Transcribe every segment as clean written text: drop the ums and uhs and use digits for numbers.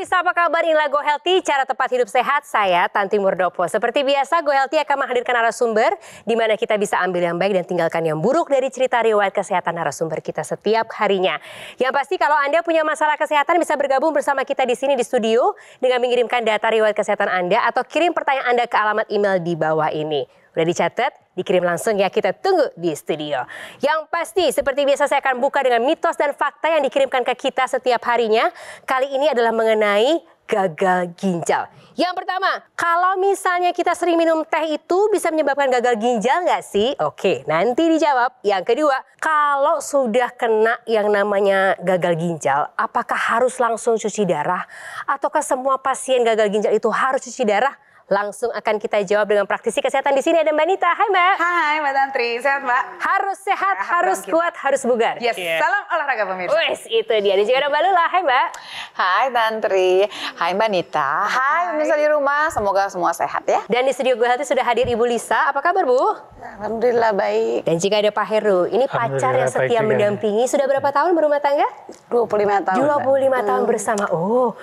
Pemirsa, apa kabar? Inilah Go Healthy, cara tepat hidup sehat. Saya Tanti Murdopo. Seperti biasa, Go Healthy akan menghadirkan narasumber di mana kita bisa ambil yang baik dan tinggalkan yang buruk dari cerita riwayat kesehatan narasumber kita setiap harinya. Yang pasti kalau Anda punya masalah kesehatan bisa bergabung bersama kita di sini di studio dengan mengirimkan data riwayat kesehatan Anda atau kirim pertanyaan Anda ke alamat email di bawah ini. Udah dicatat? Dikirim langsung ya, kita tunggu di studio. Yang pasti seperti biasa saya akan buka dengan mitos dan fakta yang dikirimkan ke kita setiap harinya. Kali ini adalah mengenai gagal ginjal. Yang pertama, kalau misalnya kita sering minum teh itu bisa menyebabkan gagal ginjal nggak sih? Oke, nanti dijawab. Yang kedua, kalau sudah kena yang namanya gagal ginjal, apakah harus langsung cuci darah? Ataukah semua pasien gagal ginjal itu harus cuci darah? Langsung akan kita jawab dengan praktisi kesehatan di sini ada Mbak Nita. Hai Mbak. Hai Mbak Tantri, sehat Mbak? Harus sehat, harus kuat, harus bugar. Yes, salam olahraga pemirsa. Wes, itu dia. Dan juga ada Mbak Lula. Hai Mbak. Hai Tantri, hai Mbak Nita. Hai pemirsa di rumah, semoga semua sehat ya. Dan di studio Go Healthy sudah hadir Ibu Lisa. Apa kabar Bu? Alhamdulillah baik. Dan juga ada Pak Heru. Ini pacar yang setia mendampingi. Sudah berapa tahun berumah tangga? 25 tahun. 25 tahun bersama. Oh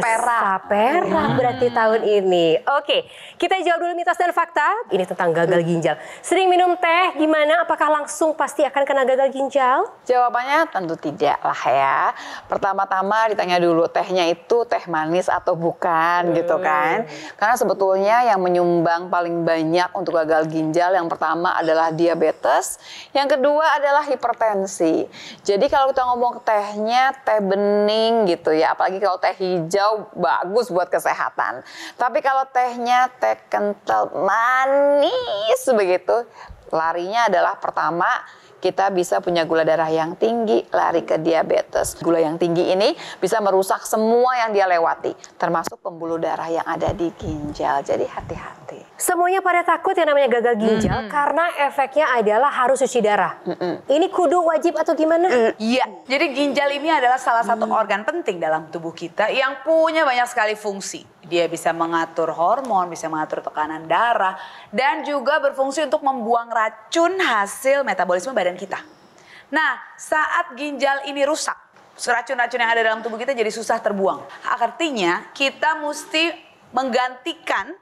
perak berarti tahun ini. Oke, kita jawab dulu mitos dan fakta. Ini tentang gagal ginjal. Sering minum teh gimana? Apakah langsung pasti akan kena gagal ginjal? Jawabannya tentu tidak lah ya. Pertama-tama ditanya dulu tehnya itu teh manis atau bukan gitu kan. Karena sebetulnya yang menyumbang paling banyak untuk gagal ginjal yang pertama adalah diabetes. Yang kedua adalah hipertensi. Jadi kalau kita ngomong tehnya teh bening gitu ya. Apalagi kalau teh hijau bagus buat kesehatan. Tapi kalau tehnya teh kental manis begitu, larinya adalah pertama kita bisa punya gula darah yang tinggi, lari ke diabetes. Gula yang tinggi ini bisa merusak semua yang dia lewati, termasuk pembuluh darah yang ada di ginjal. Jadi hati-hati. Semuanya pada takut yang namanya gagal ginjal karena efeknya adalah harus cuci darah. Ini kudu wajib atau gimana? Iya, jadi ginjal ini adalah salah satu organ penting dalam tubuh kita yang punya banyak sekali fungsi. Dia bisa mengatur hormon, bisa mengatur tekanan darah, dan juga berfungsi untuk membuang racun hasil metabolisme badan kita. Nah, saat ginjal ini rusak, racun-racun yang ada dalam tubuh kita jadi susah terbuang. Artinya, kita mesti menggantikan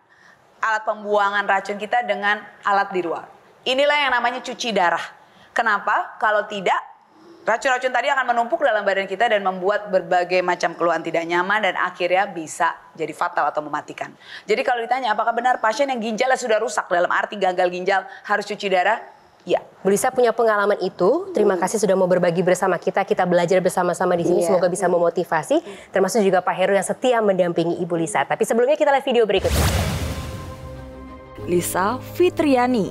alat pembuangan racun kita dengan alat di luar. Inilah yang namanya cuci darah. Kenapa? Kalau tidak, racun-racun tadi akan menumpuk dalam badan kita dan membuat berbagai macam keluhan tidak nyaman dan akhirnya bisa jadi fatal atau mematikan. Jadi kalau ditanya apakah benar pasien yang ginjalnya sudah rusak dalam arti gagal ginjal harus cuci darah? Ya. Bu Lisa punya pengalaman itu. Terima kasih sudah mau berbagi bersama kita. Kita belajar bersama-sama di sini. Semoga bisa memotivasi. Termasuk juga Pak Heru yang setia mendampingi Ibu Lisa. Tapi sebelumnya kita lihat video berikut. Lisa Fitriani.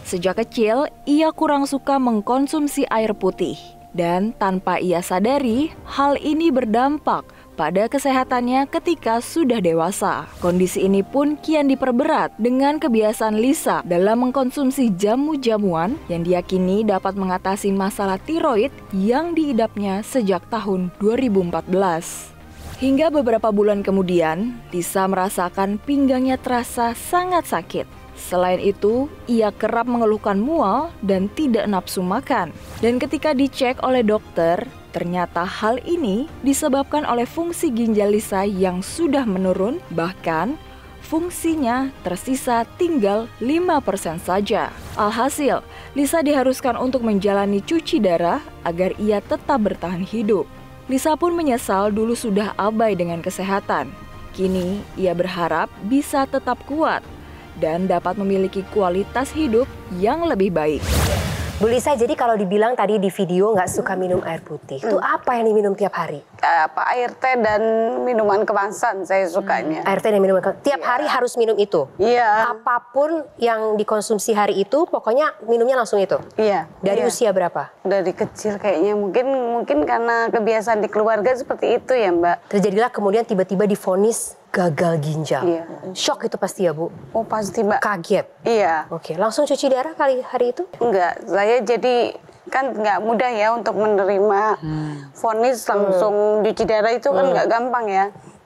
Sejak kecil, ia kurang suka mengkonsumsi air putih. Dan tanpa ia sadari, hal ini berdampak pada kesehatannya ketika sudah dewasa. Kondisi ini pun kian diperberat dengan kebiasaan Lisa dalam mengkonsumsi jamu-jamuan yang diyakini dapat mengatasi masalah tiroid yang diidapnya sejak tahun 2014. Hingga beberapa bulan kemudian, Lisa merasakan pinggangnya terasa sangat sakit. Selain itu, ia kerap mengeluhkan mual dan tidak nafsu makan. Dan ketika dicek oleh dokter, ternyata hal ini disebabkan oleh fungsi ginjal Lisa yang sudah menurun, bahkan fungsinya tersisa tinggal 5% saja. Alhasil, Lisa diharuskan untuk menjalani cuci darah agar ia tetap bertahan hidup. Lisa pun menyesal dulu sudah abai dengan kesehatan. Kini, ia berharap bisa tetap kuat dan dapat memiliki kualitas hidup yang lebih baik. Bu Lisa, jadi kalau dibilang tadi di video nggak suka minum air putih, itu apa yang diminum tiap hari? Air teh dan minuman kemasan saya sukanya. Air teh dan minuman kemasan. Tiap hari harus minum itu? Iya. Apapun yang dikonsumsi hari itu, pokoknya minumnya langsung itu? Iya. Dari usia berapa? Dari kecil kayaknya, mungkin karena kebiasaan di keluarga seperti itu ya Mbak. Terjadilah kemudian tiba-tiba divonis gagal ginjal. Iya. Shock itu pasti ya Bu? Oh pasti Mbak. Kaget? Iya. Oke, langsung cuci darah kali hari itu? Enggak, saya jadi kan nggak mudah ya untuk menerima vonis langsung cuci darah itu kan nggak gampang ya.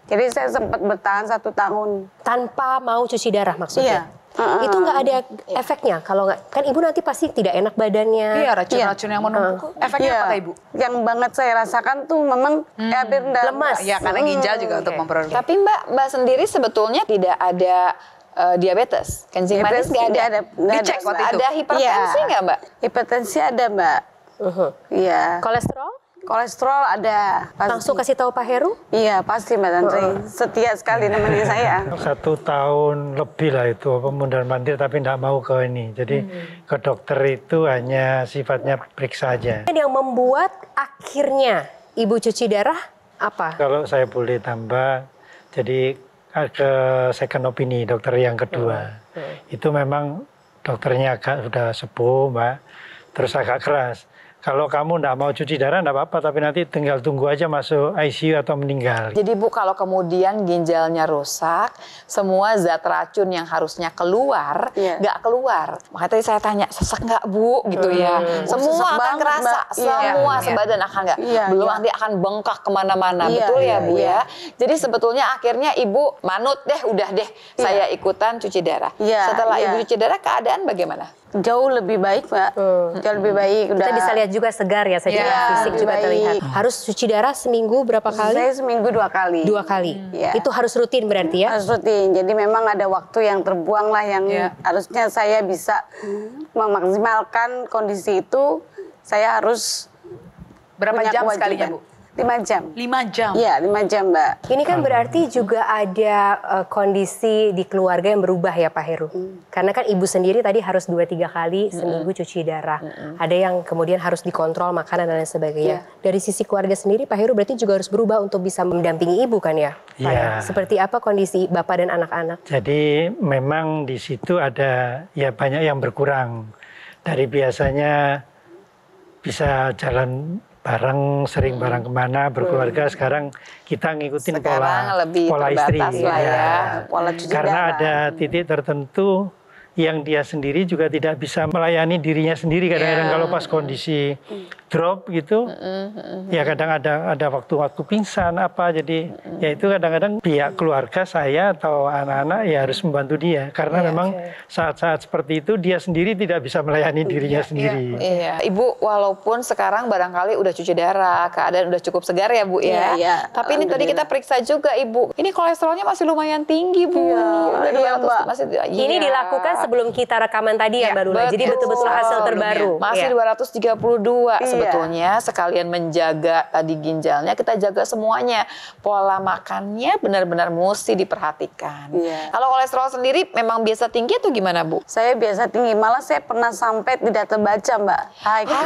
Jadi saya sempat bertahan 1 tahun. Tanpa mau cuci darah maksudnya? Iya. Itu nggak ada efeknya? Kalau nggak, kan ibu nanti pasti tidak enak badannya. Iya, racun-racun yang menumpuk. Efeknya apa Ibu? Yang banget saya rasakan tuh memang hampir lemas. Ya, karena ginjal juga untuk memproduksi. Tapi Mbak sendiri sebetulnya tidak ada diabetes, kencing manis nggak ada. Dicek waktu itu? Ada hipertensi nggak Mbak? Hipertensi ada Mbak. Iya. Kolesterol? Kolesterol ada. Pasti. Langsung kasih tahu Pak Heru? Iya pasti Mbak Tantri. Setia sekali nemenin saya. 1 tahun lebih lah itu mondar mandir tapi tidak mau ke ini. Jadi ke dokter itu hanya sifatnya periksa aja. Yang membuat akhirnya ibu cuci darah apa? Kalau saya boleh tambah, jadi ke second opini dokter yang kedua. Itu memang dokternya agak sudah sepuh Mbak, terus agak keras. Kalau kamu tidak mau cuci darah tidak apa-apa, tapi nanti tinggal tunggu aja masuk ICU atau meninggal. Jadi Bu, kalau kemudian ginjalnya rusak, semua zat racun yang harusnya keluar, nggak keluar. Makanya tadi saya tanya, sesak nggak Bu? Gitu ya. Semua akan kerasa, semua sebadan akan nggak. Belum nanti akan bengkak kemana-mana, betul ya Bu ya? Jadi sebetulnya akhirnya Ibu manut deh, udah deh, saya ikutan cuci darah. Setelah Ibu cuci darah, keadaan bagaimana? Jauh lebih baik Mbak. Jauh lebih baik. Kita bisa lihat juga segar ya, secara fisik juga terlihat. Harus cuci darah seminggu berapa kali? Saya seminggu 2 kali. 2 kali. Itu harus rutin berarti ya? Harus rutin. Jadi memang ada waktu yang terbuang lah yang harusnya saya bisa memaksimalkan kondisi itu. Saya harus Berapa jam sekalinya Bu? 5 jam. 5 jam? Iya 5 jam Mbak. Ini kan berarti juga ada kondisi di keluarga yang berubah ya Pak Heru. Karena kan ibu sendiri tadi harus 2-3 kali seminggu cuci darah. Ada yang kemudian harus dikontrol makanan dan lain sebagainya. Dari sisi keluarga sendiri Pak Heru berarti juga harus berubah untuk bisa mendampingi ibu kan ya? Iya. Seperti apa kondisi Bapak dan anak-anak? Jadi memang di situ ada ya banyak yang berkurang. Dari biasanya bisa jalan bareng, sering bareng kemana, berkeluarga, sekarang kita ngikutin pola istri. Pola cuci Karena darah. ada titik tertentu yang dia sendiri juga tidak bisa melayani dirinya sendiri kadang-kadang kalau pas kondisi drop gitu, ya kadang ada waktu-waktu pingsan apa, jadi ya itu kadang-kadang pihak keluarga saya atau anak-anak ya harus membantu dia karena memang saat-saat seperti itu dia sendiri tidak bisa melayani dirinya sendiri. Iya, Ibu walaupun sekarang barangkali udah cuci darah, keadaan udah cukup segar ya Bu ya. Tapi ini tadi kita periksa juga Ibu, ini kolesterolnya masih lumayan tinggi Bu. Ini dilakukan sebelum kita rekaman tadi ya Mbak Lula, jadi betul-betul hasil terbaru. Masih 232 sebetulnya, sekalian menjaga tadi ginjalnya, kita jaga semuanya. Pola makannya benar-benar mesti diperhatikan. Kalau kolesterol sendiri memang biasa tinggi atau gimana Bu? Saya biasa tinggi, malah saya pernah sampai tidak terbaca Mbak.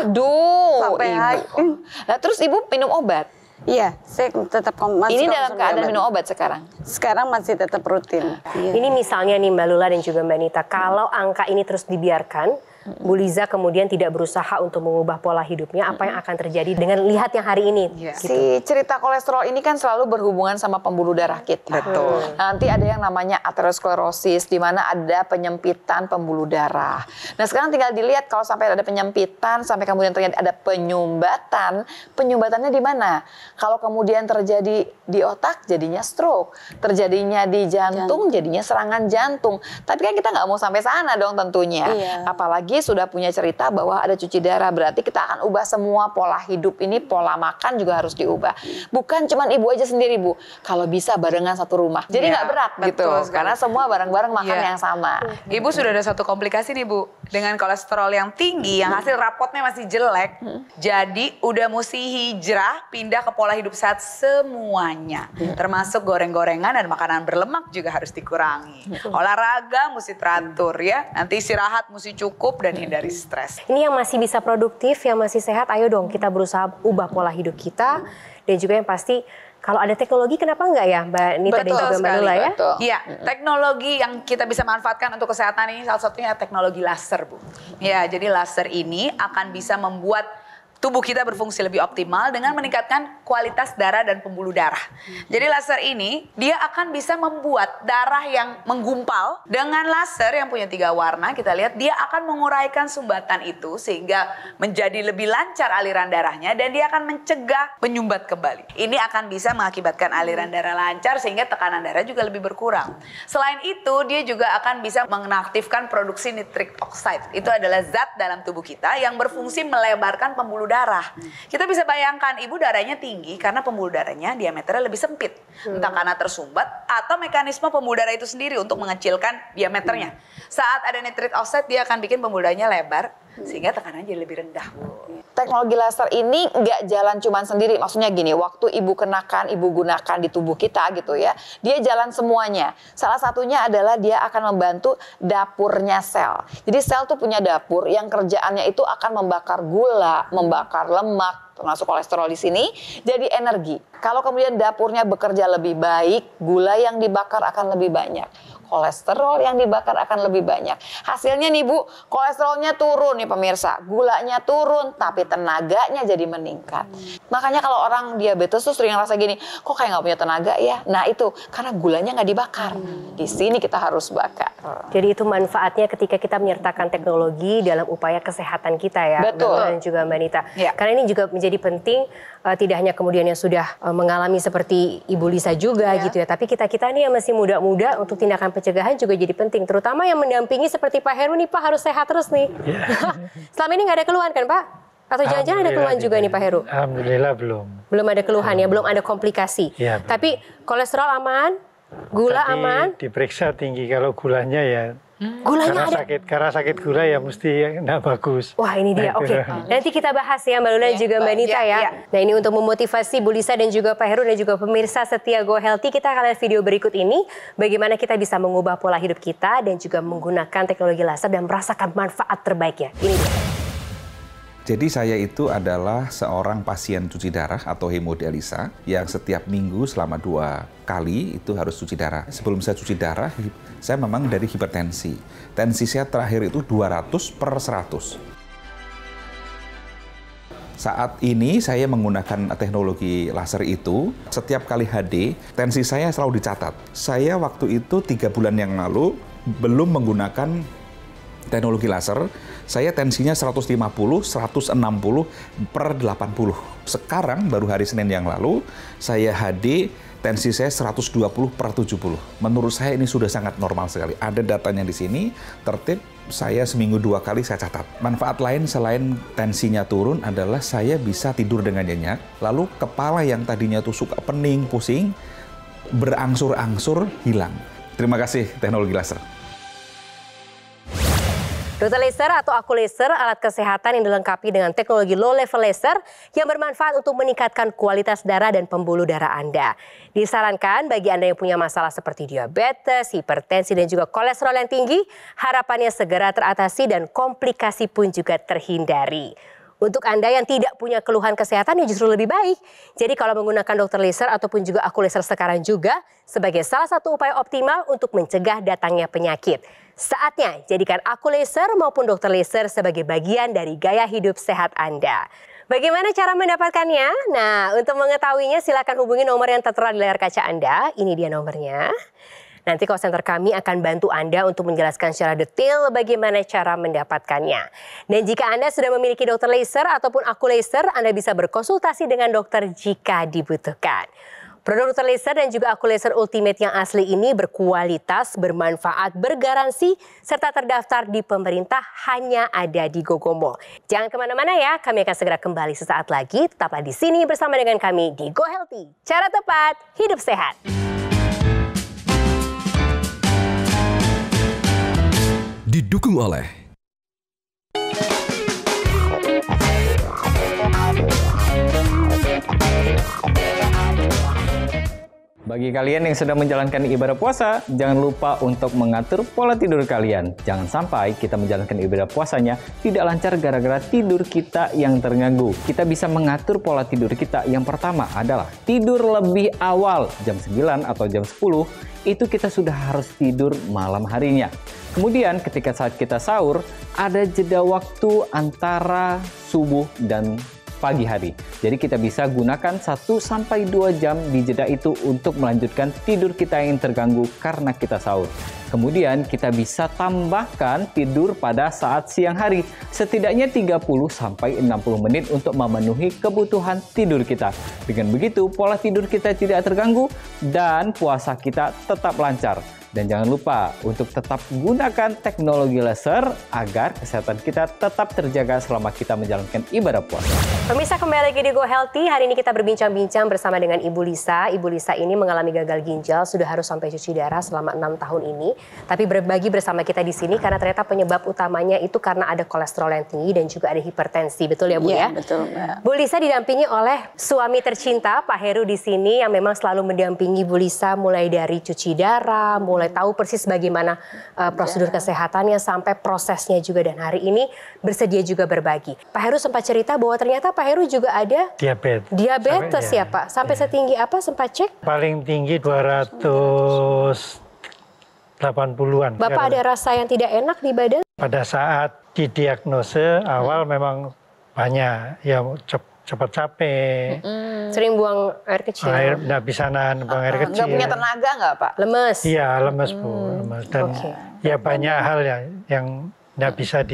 Aduh, sampai Ibu. Nah terus Ibu minum obat? Iya, saya tetap masih. Ini dalam keadaan minum obat sekarang? Sekarang masih tetap rutin. Ini misalnya nih Mbak Lula dan juga Mbak Nita, kalau angka ini terus dibiarkan, Bu Liza kemudian tidak berusaha untuk mengubah pola hidupnya, apa yang akan terjadi dengan lihat yang hari ini? Si cerita kolesterol ini kan selalu berhubungan sama pembuluh darah kita. Betul. Nanti ada yang namanya aterosklerosis, di mana ada penyempitan pembuluh darah. Nah sekarang tinggal dilihat kalau sampai ada penyempitan, sampai kemudian terjadi ada penyumbatan, penyumbatannya di mana? Kalau kemudian terjadi di otak, jadinya stroke. Terjadinya di jantung, jadinya serangan jantung. Tapi kan kita nggak mau sampai sana dong tentunya. Apalagi sudah punya cerita bahwa ada cuci darah, berarti kita akan ubah semua pola hidup ini, pola makan juga harus diubah. Bukan cuman ibu aja sendiri Bu, kalau bisa barengan satu rumah. Jadi nggak berat gitu, karena semua bareng-bareng makan yang sama. Ibu sudah ada satu komplikasi nih Bu, dengan kolesterol yang tinggi, yang hasil rapotnya masih jelek. Jadi udah mesti hijrah, pindah ke pola hidup sehat semuanya. Termasuk goreng-gorengan dan makanan berlemak juga harus dikurangi. Olahraga mesti teratur ya, nanti istirahat mesti cukup dan hindari stres. Ini yang masih bisa produktif, yang masih sehat, ayo dong kita berusaha ubah pola hidup kita. Dan juga yang pasti, kalau ada teknologi kenapa enggak ya Mbak Nita dan juga Mbak Lula ya? Iya, teknologi yang kita bisa manfaatkan untuk kesehatan ini salah satunya teknologi laser Bu. Ya, jadi laser ini akan bisa membuat tubuh kita berfungsi lebih optimal dengan meningkatkan kualitas darah dan pembuluh darah. Jadi laser ini dia akan bisa membuat darah yang menggumpal dengan laser yang punya 3 warna. Kita lihat dia akan menguraikan sumbatan itu sehingga menjadi lebih lancar aliran darahnya dan dia akan mencegah penyumbat kembali. Ini akan bisa mengakibatkan aliran darah lancar sehingga tekanan darah juga lebih berkurang. Selain itu dia juga akan bisa mengaktifkan produksi nitric oxide. Itu adalah zat dalam tubuh kita yang berfungsi melebarkan pembuluh darah. Kita bisa bayangkan ibu darahnya tinggi karena pembuluh darahnya diameternya lebih sempit. Entah karena tersumbat atau mekanisme pembuluh darah itu sendiri untuk mengecilkan diameternya. Saat ada nitric oxide dia akan bikin pembuluh darahnya lebar sehingga tekanannya jadi lebih rendah. Teknologi laser ini nggak jalan cuman sendiri. Maksudnya gini, waktu ibu gunakan di tubuh kita gitu ya, dia jalan semuanya. Salah satunya adalah dia akan membantu dapurnya sel. Jadi sel tuh punya dapur yang kerjaannya itu akan membakar gula, membakar lemak, termasuk kolesterol di sini, jadi energi. Kalau kemudian dapurnya bekerja lebih baik, gula yang dibakar akan lebih banyak. Kolesterol yang dibakar akan lebih banyak. Hasilnya nih Bu, kolesterolnya turun nih pemirsa, gulanya turun, tapi tenaganya jadi meningkat. Makanya kalau orang diabetes tuh sering ngerasa gini, kok kayak nggak punya tenaga ya? Nah itu karena gulanya nggak dibakar. Di sini kita harus bakar. Jadi itu manfaatnya ketika kita menyertakan teknologi dalam upaya kesehatan kita ya. Betul. Dan juga Mbak Nita. Ya. Karena ini juga menjadi penting, tidak hanya kemudian yang sudah mengalami seperti Ibu Lisa juga gitu ya. Tapi kita-kita nih yang masih muda-muda untuk tindakan pencegahan juga jadi penting. Terutama yang mendampingi seperti Pak Heru nih, Pak harus sehat terus nih. Selama ini nggak ada keluhan kan Pak? Atau jangan-jangan ada keluhan juga nih Pak Heru? Alhamdulillah belum. Belum ada keluhan ya, belum ada komplikasi. Ya, tapi kolesterol aman, gula tapi aman. diperiksa tinggi, kalau gulanya ya Gulanya ada. karena sakit gula ya mesti nggak bagus. Wah ini dia, oke. Nanti kita bahas ya Mbak Luna dan juga Mbak Nita ya. Nah ini untuk memotivasi Bu Lisa dan juga Pak Heru dan juga pemirsa setia Go Healthy, kita akan lihat video berikut ini. Bagaimana kita bisa mengubah pola hidup kita dan juga menggunakan teknologi laser dan merasakan manfaat terbaiknya. Ini dia. Jadi saya itu adalah seorang pasien cuci darah atau hemodialisa yang setiap minggu selama 2 kali itu harus cuci darah. Sebelum saya cuci darah, saya memang dari hipertensi. Tensi saya terakhir itu 200/100. Saat ini saya menggunakan teknologi laser itu, setiap kali HD, tensi saya selalu dicatat. Saya waktu itu 3 bulan yang lalu belum menggunakan teknologi laser, saya tensinya 150/160/80. Sekarang baru hari Senin yang lalu, saya HD, tensi saya 120/70. Menurut saya ini sudah sangat normal sekali. Ada datanya di sini, tertib, saya seminggu 2 kali saya catat. Manfaat lain selain tensinya turun adalah saya bisa tidur dengan nyenyak, lalu kepala yang tadinya tuh suka pening, pusing, berangsur-angsur hilang. Terima kasih teknologi laser. Dokter laser atau aku laser, alat kesehatan yang dilengkapi dengan teknologi low level laser yang bermanfaat untuk meningkatkan kualitas darah dan pembuluh darah Anda. Disarankan bagi Anda yang punya masalah seperti diabetes, hipertensi dan juga kolesterol yang tinggi, harapannya segera teratasi dan komplikasi pun juga terhindari. Untuk Anda yang tidak punya keluhan kesehatan yang justru lebih baik. Jadi kalau menggunakan dokter laser ataupun juga aku laser sekarang juga sebagai salah satu upaya optimal untuk mencegah datangnya penyakit. Saatnya jadikan aku laser maupun dokter laser sebagai bagian dari gaya hidup sehat Anda. Bagaimana cara mendapatkannya? Nah, untuk mengetahuinya silakan hubungi nomor yang tertera di layar kaca Anda. Ini dia nomornya. Nanti call center kami akan bantu Anda untuk menjelaskan secara detail bagaimana cara mendapatkannya. Dan jika Anda sudah memiliki dokter laser ataupun aku laser, Anda bisa berkonsultasi dengan dokter jika dibutuhkan. Produk dokter laser dan juga aku laser ultimate yang asli ini berkualitas, bermanfaat, bergaransi, serta terdaftar di pemerintah, hanya ada di Gogomo. Jangan kemana-mana ya, kami akan segera kembali sesaat lagi. Tetaplah di sini bersama dengan kami di Go Healthy. Cara tepat, hidup sehat. Didukung oleh Bagi kalian yang sedang menjalankan ibadah puasa, jangan lupa untuk mengatur pola tidur kalian. Jangan sampai kita menjalankan ibadah puasanya tidak lancar gara-gara tidur kita yang terganggu. Kita bisa mengatur pola tidur kita. Yang pertama adalah tidur lebih awal, jam 9 atau jam 10, itu kita sudah harus tidur malam harinya. Kemudian ketika saat kita sahur, ada jeda waktu antara subuh dan pagi hari. Jadi kita bisa gunakan 1-2 jam di jeda itu untuk melanjutkan tidur kita yang terganggu karena kita sahur. Kemudian kita bisa tambahkan tidur pada saat siang hari, setidaknya 30-60 menit untuk memenuhi kebutuhan tidur kita. Dengan begitu, pola tidur kita tidak terganggu dan puasa kita tetap lancar. Dan jangan lupa untuk tetap gunakan teknologi laser agar kesehatan kita tetap terjaga selama kita menjalankan ibadah puasa. Pemirsa, kembali lagi di Go Healthy. Hari ini kita berbincang-bincang bersama dengan Ibu Lisa. Ibu Lisa ini mengalami gagal ginjal, sudah harus sampai cuci darah selama 6 tahun ini. Tapi berbagi bersama kita di sini karena ternyata penyebab utamanya itu karena ada kolesterol yang tinggi dan juga ada hipertensi. Betul ya Bu ya? Betul, Mbak. Bu Lisa didampingi oleh suami tercinta Pak Heru di sini yang memang selalu mendampingi Bu Lisa mulai dari cuci darah, mulai tahu persis bagaimana prosedur kesehatannya sampai prosesnya juga, dan hari ini bersedia juga berbagi. Pak Heru sempat cerita bahwa ternyata Pak Heru juga ada diabetes ya Pak. Sampai setinggi apa sempat cek? Paling tinggi 280-an. Bapak ada rasa yang tidak enak di badan? Pada saat didiagnose awal memang banyak ya, cepat capek. Sering buang air kecil. Air nggak bisa nahan, buang air kecil. Nggak punya tenaga nggak Pak? Lemes. Iya, lemes Bu, lemes. Dan ya banyak hal ya yang nggak bisa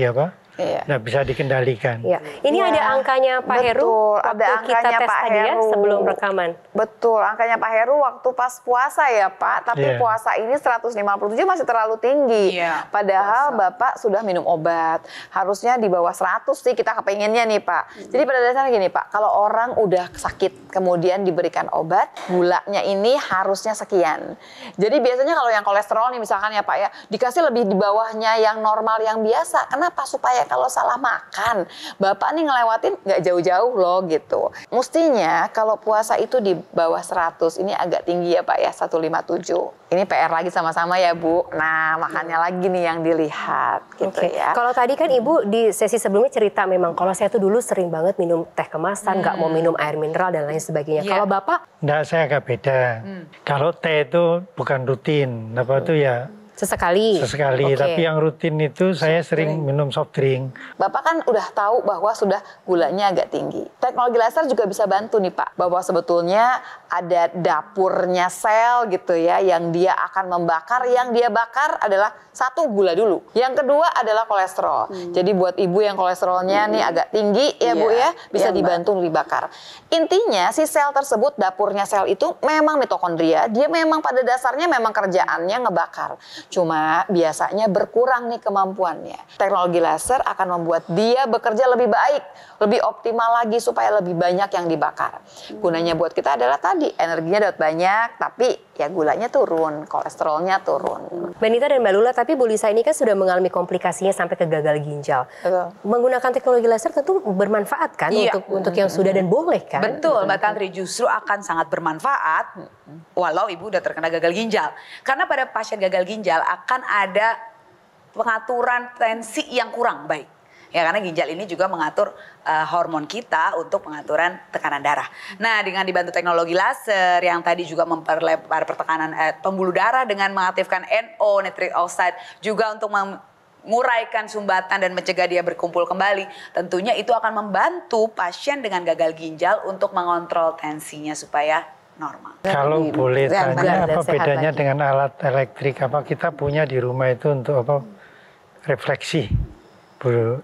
nggak bisa dikendalikan. Ya. Ini ada angkanya Pak Heru waktu ada kita angkanya tes Pak tadi ya Heru. sebelum rekaman. Betul, angkanya Pak Heru waktu pas puasa ya Pak. Tapi puasa ini 157 masih terlalu tinggi. Padahal Bapak sudah minum obat. Harusnya di bawah 100 sih kita kepengennya nih Pak. Jadi pada dasarnya gini Pak, kalau orang udah sakit kemudian diberikan obat, gulanya ini harusnya sekian. Jadi biasanya kalau yang kolesterol nih misalkan ya Pak ya, dikasih lebih di bawahnya yang normal yang biasa. Kenapa? Supaya kalau salah makan, Bapak nih ngelewatin nggak jauh-jauh loh gitu. Mestinya kalau puasa itu di bawah 100, ini agak tinggi ya Pak ya, 157. Ini PR lagi sama-sama ya Bu. Nah makanya lagi nih yang dilihat gitu ya. Kalau tadi kan Ibu di sesi sebelumnya cerita memang kalau saya tuh dulu sering banget minum teh kemasan, nggak mau minum air mineral dan lain sebagainya. Kalau Bapak? Nggak, saya agak beda. Kalau teh itu bukan rutin, apa itu ya Sesekali. Tapi yang rutin itu saya sering minum soft drink. Bapak kan udah tahu bahwa sudah gulanya agak tinggi. Teknologi laser juga bisa bantu nih Pak, bahwa sebetulnya ada dapurnya sel gitu ya, yang dia akan membakar. Yang dia bakar adalah satu, gula dulu. Yang kedua adalah kolesterol. Jadi buat ibu yang kolesterolnya nih agak tinggi ya Bu ya, bisa dibantu dibakar. Intinya si sel tersebut, dapurnya sel itu memang mitokondria, dia memang pada dasarnya memang kerjaannya ngebakar. Cuma biasanya berkurang nih kemampuannya. Teknologi laser akan membuat dia bekerja lebih baik, lebih optimal lagi supaya lebih banyak yang dibakar. Gunanya buat kita adalah tadi, energinya dapat banyak, tapi ya gulanya turun, kolesterolnya turun. Mbak Nita dan Mbak Lula, tapi Bu Lisa ini kan sudah mengalami komplikasinya sampai ke gagal ginjal. Menggunakan teknologi laser tentu bermanfaat kan untuk yang sudah dan boleh kan? Betul Mbak Tantri, justru akan sangat bermanfaat walau ibu udah terkena gagal ginjal. Karena pada pasien gagal ginjal akan ada pengaturan tensi yang kurang baik. Ya, karena ginjal ini juga mengatur hormon kita untuk pengaturan tekanan darah. Nah, dengan dibantu teknologi laser yang tadi juga memperlebar pertekanan pembuluh darah dengan mengaktifkan NO, nitric oxide, juga untuk menguraikan sumbatan dan mencegah dia berkumpul kembali. Tentunya itu akan membantu pasien dengan gagal ginjal untuk mengontrol tensinya supaya normal. Kalau boleh tanya apa bedanya dengan alat elektrik, apa kita punya di rumah itu untuk apa, refleksi, Bu,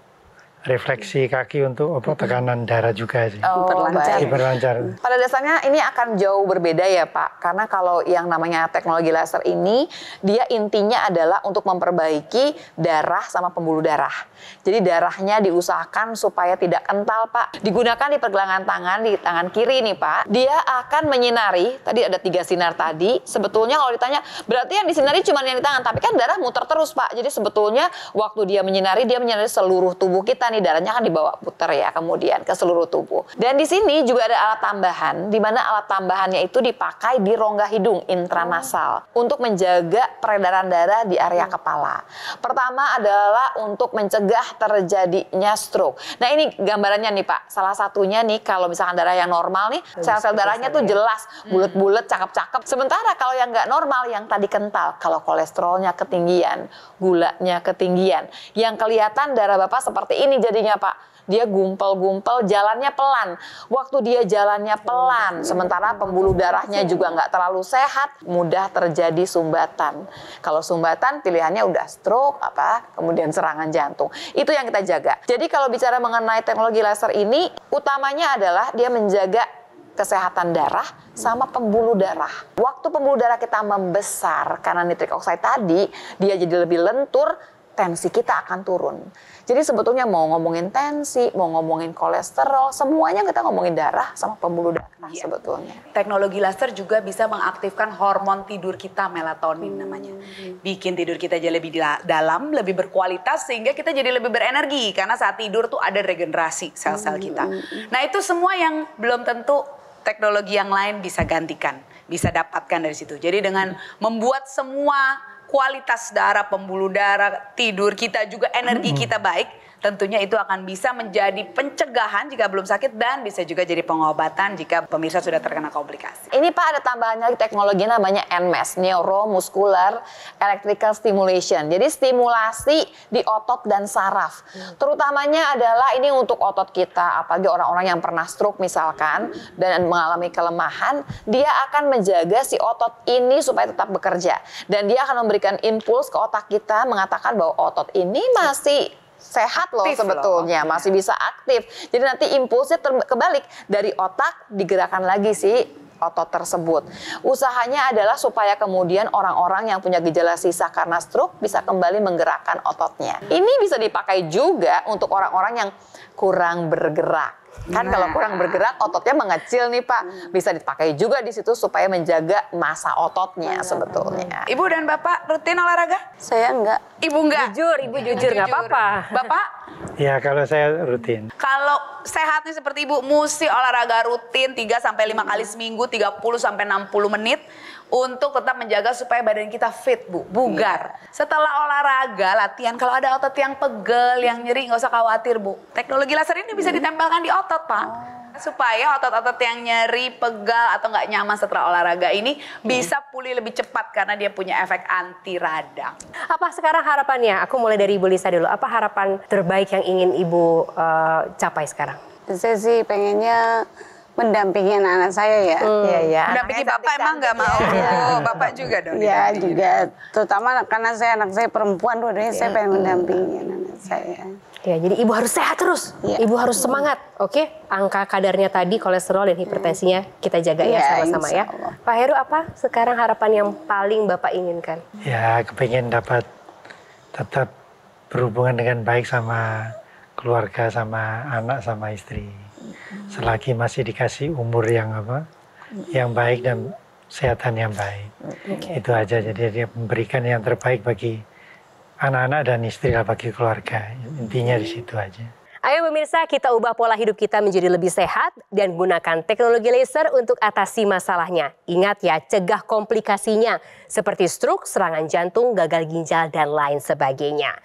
refleksi kaki untuk apa, tekanan darah juga sih. Diperlancar. Pada dasarnya ini akan jauh berbeda ya Pak, karena kalau yang namanya teknologi laser ini, dia intinya adalah untuk memperbaiki darah sama pembuluh darah. Jadi darahnya diusahakan supaya tidak kental Pak. Digunakan di pergelangan tangan, di tangan kiri nih Pak. Dia akan menyinari, tadi ada 3 sinar tadi. Sebetulnya kalau ditanya, berarti yang disinari cuma yang di tangan. Tapi kan darah muter terus Pak. Jadi sebetulnya waktu dia menyinari seluruh tubuh kita nih. Darahnya kan dibawa putar ya kemudian ke seluruh tubuh. Dan di sini juga ada alat tambahan, di mana alat tambahannya itu dipakai di rongga hidung intranasal untuk menjaga peredaran darah di area kepala. Pertama adalah untuk mencegah terjadinya stroke. Nah ini gambarannya nih Pak, salah satunya nih kalau misalkan darah yang normal nih, sel-sel darahnya tuh jelas, bulat-bulat, cakep-cakep. Sementara kalau yang nggak normal, yang tadi kental, kalau kolesterolnya ketinggian, gulanya ketinggian, yang kelihatan darah Bapak seperti ini jadinya Pak. Dia gumpal-gumpal, jalannya pelan. Waktu dia jalannya pelan, sementara pembuluh darahnya juga nggak terlalu sehat, mudah terjadi sumbatan. Kalau sumbatan pilihannya udah stroke, kemudian serangan jantung. Itu yang kita jaga. Jadi kalau bicara mengenai teknologi laser ini, utamanya adalah dia menjaga kesehatan darah sama pembuluh darah. Waktu pembuluh darah kita membesar karena nitrik oxide tadi, dia jadi lebih lentur, tensi kita akan turun. Jadi sebetulnya mau ngomongin tensi, mau ngomongin kolesterol, semuanya kita ngomongin darah sama pembuluh darah sebetulnya. Teknologi laser juga bisa mengaktifkan hormon tidur kita, melatonin namanya. Bikin tidur kita jadi lebih dalam, lebih berkualitas sehingga kita jadi lebih berenergi. Karena saat tidur tuh ada regenerasi sel-sel kita. Nah itu semua yang belum tentu teknologi yang lain bisa gantikan, bisa dapatkan dari situ. Jadi dengan membuat semua kualitas darah, pembuluh darah, tidur kita juga, energi kita baik, tentunya itu akan bisa menjadi pencegahan jika belum sakit dan bisa juga jadi pengobatan jika pemirsa sudah terkena komplikasi. Ini Pak ada tambahan lagi teknologi namanya NMES, Neuromuscular Electrical Stimulation. Jadi stimulasi di otot dan saraf. Terutamanya adalah ini untuk otot kita, apalagi orang-orang yang pernah stroke misalkan dan mengalami kelemahan, dia akan menjaga si otot ini supaya tetap bekerja. Dan dia akan memberikan impuls ke otak kita mengatakan bahwa otot ini masih sehat loh sebetulnya, masih bisa aktif. Jadi nanti impulsnya kebalik, dari otak digerakkan lagi si otot tersebut. Usahanya adalah supaya kemudian orang-orang yang punya gejala sisa karena stroke bisa kembali menggerakkan ototnya. Ini bisa dipakai juga untuk orang-orang yang kurang bergerak. Kan kalau kurang bergerak ototnya mengecil nih Pak. Bisa dipakai juga di situ supaya menjaga massa ototnya sebetulnya. Ibu dan Bapak rutin olahraga? Saya enggak. Ibu enggak? Ibu jujur nggak apa-apa. Bapak? Ya kalau saya rutin. Kalau sehatnya seperti Ibu, mesti olahraga rutin 3-5 kali seminggu, 30-60 menit untuk tetap menjaga supaya badan kita fit, Bu, bugar. Setelah olahraga, latihan, kalau ada otot yang pegel, yang nyeri, nggak usah khawatir, Bu. Teknologi laser ini bisa ditempelkan di otot, Pak. Supaya otot-otot yang nyeri, pegal, atau nggak nyaman setelah olahraga ini bisa pulih lebih cepat karena dia punya efek anti radang. Apa sekarang harapannya? Aku mulai dari Ibu Lisa dulu. Apa harapan terbaik yang ingin Ibu capai sekarang? Saya sih pengennya mendampingi anak-anak saya ya. Iya. Mendampingi Bapak emang nggak mau? Oh, Bapak juga dong. Ya juga, terutama karena anak saya perempuan, dua-duanya saya pengen mendampingi anak-anak saya. Ya, jadi Ibu harus sehat terus. Ya. Ibu harus semangat. Oke, angka kadarnya tadi kolesterol dan hipertensinya kita jaga ya sama-sama ya. Pak Heru, apa sekarang harapan yang paling Bapak inginkan? Ya kepengen dapat tetap berhubungan dengan baik sama keluarga, sama anak, sama istri. Selagi masih dikasih umur yang baik dan kesehatan yang baik. Itu aja, jadi dia memberikan yang terbaik bagi anak-anak dan istri, bagi keluarga. Intinya di situ aja. Ayo pemirsa, kita ubah pola hidup kita menjadi lebih sehat dan gunakan teknologi laser untuk atasi masalahnya. Ingat ya, cegah komplikasinya seperti stroke, serangan jantung, gagal ginjal, dan lain sebagainya.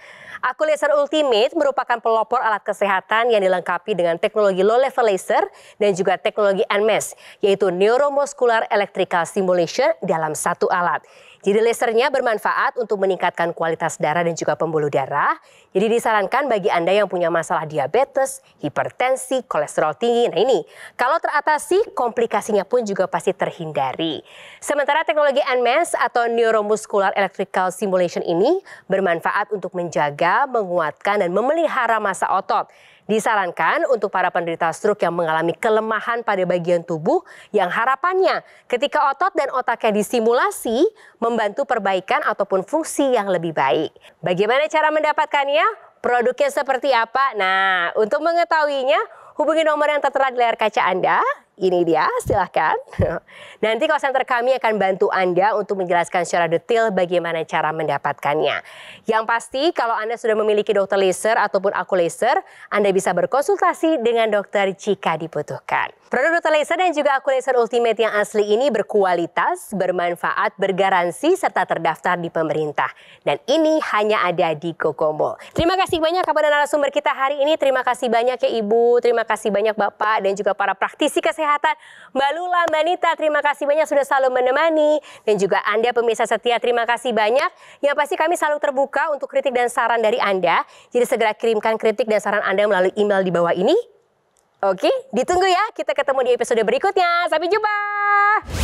Aku Laser Ultimate merupakan pelopor alat kesehatan yang dilengkapi dengan teknologi low level laser dan juga teknologi NMES, yaitu Neuromuscular Electrical Stimulation dalam satu alat. Jadi lasernya bermanfaat untuk meningkatkan kualitas darah dan juga pembuluh darah. Jadi disarankan bagi Anda yang punya masalah diabetes, hipertensi, kolesterol tinggi. Nah ini, kalau teratasi, komplikasinya pun juga pasti terhindari. Sementara teknologi NMES atau Neuromuscular Electrical Stimulation ini bermanfaat untuk menjaga, menguatkan, dan memelihara massa otot. Disarankan untuk para penderita stroke yang mengalami kelemahan pada bagian tubuh yang harapannya ketika otot dan otaknya disimulasi membantu perbaikan ataupun fungsi yang lebih baik. Bagaimana cara mendapatkannya? Produknya seperti apa? Nah, untuk mengetahuinya hubungi nomor yang tertera di layar kaca Anda. Ini dia, silahkan. Nanti call center kami akan bantu Anda untuk menjelaskan secara detail bagaimana cara mendapatkannya. Yang pasti kalau Anda sudah memiliki dokter laser ataupun aku laser, Anda bisa berkonsultasi dengan dokter jika dibutuhkan. Produk Dr. Laser dan juga Aku Laser Ultimate yang asli ini berkualitas, bermanfaat, bergaransi, serta terdaftar di pemerintah. Dan ini hanya ada di Kokomo. Terima kasih banyak kepada narasumber kita hari ini. Terima kasih banyak ya Ibu, terima kasih banyak Bapak, dan juga para praktisi kesehatan. Mbak Lula, Mbak Nita, terima kasih banyak sudah selalu menemani. Dan juga Anda pemirsa setia, terima kasih banyak. Yang pasti kami selalu terbuka untuk kritik dan saran dari Anda. Jadi segera kirimkan kritik dan saran Anda melalui email di bawah ini. Oke, ditunggu ya. Kita ketemu di episode berikutnya. Sampai jumpa.